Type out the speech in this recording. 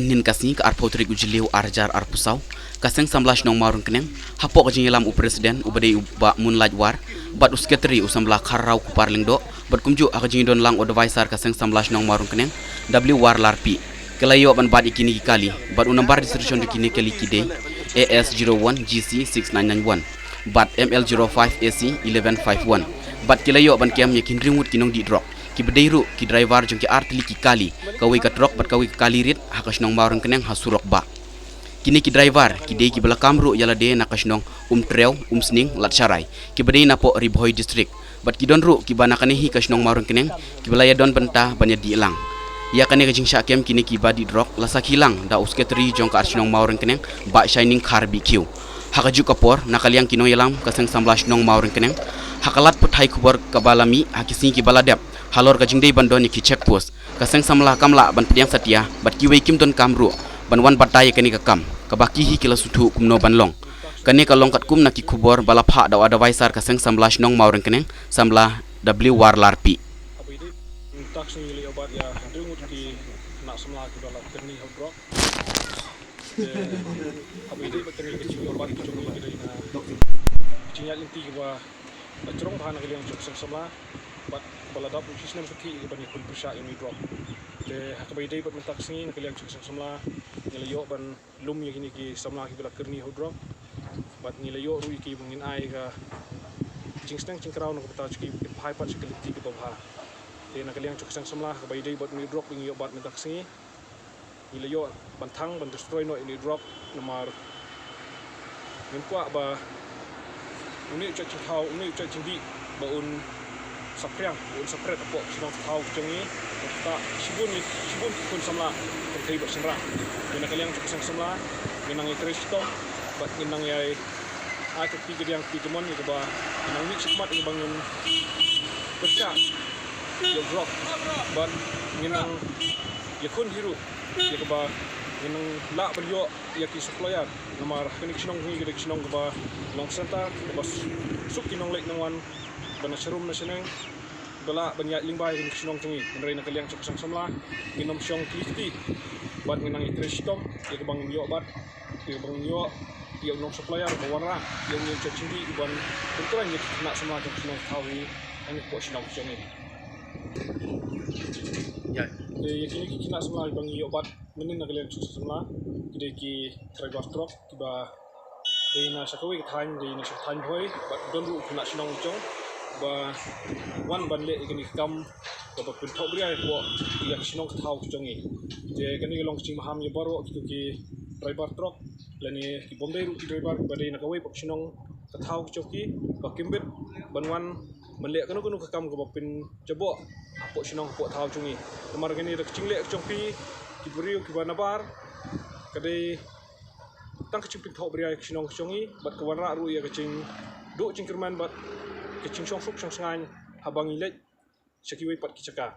nin kasih ke arpotrik ujiliu arjar arpusau kaseng 11 nong marun keneng hapok jingilam u presiden ubade ba munlaj war bat usketri usambla kharau ku parlingdo bat kumju akajingdon lang advisor kaseng 11 nong marun keneng w war larpi kelayo ban bad ikini kali bat unambar distribution dikini kali kide AS01 GC 6991 bat ML05 AC 1151 bat kelayo ban kem yakin ringwood kinong di drop ki bedairu ki driver jong ki artli ki kali kawi ka truck bat kawi ka kali rit hakas nong marun keneng hasurok ba kini ki driver ki dei ki belakam ru yala de nakas nong treu sning lat sharai ki bedai na po ribhoi district bat ki don ru ki banakane hi kas nong marun keneng ki belaya don benta banya di ilang ya kane ka jing syakem kini ki badi drop lasa kilang da usketri jong ka arsinong marun keneng ba shining car BQ hakaju kapor nakaliang kinong yalam kaseng 11 nong marun keneng hakalat puthai kubor kabalami hakisi ki baladep halor kajing dei bandon ki check post kaseng samla kamla ban pediang satia bat ki wei kim don kamru ban wan batay kani ka kam kabaki hi kila sutu kumno banlong kani ka longkat kum na ki kubor bala pha da advisor kaseng 11 nong maureng keneng samla w war larpi abidi tak singili obat ya dungut ki nak samla ki bala terni hodrok abidi bateri ki ci obat ki jongi ki na ci nyal inti ki ba cerong bahana ki yang cuk samla bat bala dap sistem kaki ban ikut persya ini drop de hakabai dei bat mentak singi kalian cuk samla nilayo ban lum yang ini ki samla ki bala kerni ho drop bat nilayo ru ki bungin ai ka jingstang cingkrau no kata ki pai pat sekali ti ki bawha de na kalian cuk samla hakabai dei bat ni drop ini bat mentak singi nilayo bantang ban destroy no ini drop nomor ngkwa ba uni cuk thau uni cuk cingdi ba un sapriang un sapret apa sinong thau jongi ta sibun kun samla terkai bersenra dina kaliang cuk samla minang ikristo bat minang yai aku tiga yang tiga mon itu ba minang ni cepat ini bangun bersya yo drop bat minang yakun hiru ya ba minang la beryo ya ki supplier nomor kini sinong ni gede sinong ba long center bas suk kinong lek nang wan bana serum na seneng bala banyak lingbai ring sinong tungi menrai na kaliang cuk samla minom syong klifti bat minang ikristom ya bang yo bat ya bang yo ya nong supplier bawarna yang ni cindi ban benturan ya nak semua cuk sinong tawi ani ko sinong tungi ya kini kita semua bang yo bat menin na kaliang cuk samla kide ki driver truck tiba deina sakawi time deina time boy bat don ru nak sinong chung ba wan ban le igni kam ba pun thok bria ko yang sinong thau chongi je kani long ching maham ye baro ki driver truck lani ki bombe ru driver ba dei na kawai pok sinong thau choki ba kimbet ban wan menle kanu kam ko pin jabo apok sinong apok thau chongi kamar kani rak chingle chongpi ki buriu ki banabar kade tang kecing thok bria sinong chongi bat kawan ra ru ya kecing do cingkerman bat kecing song suk song sangan habang ilet sekiwai pat kicaka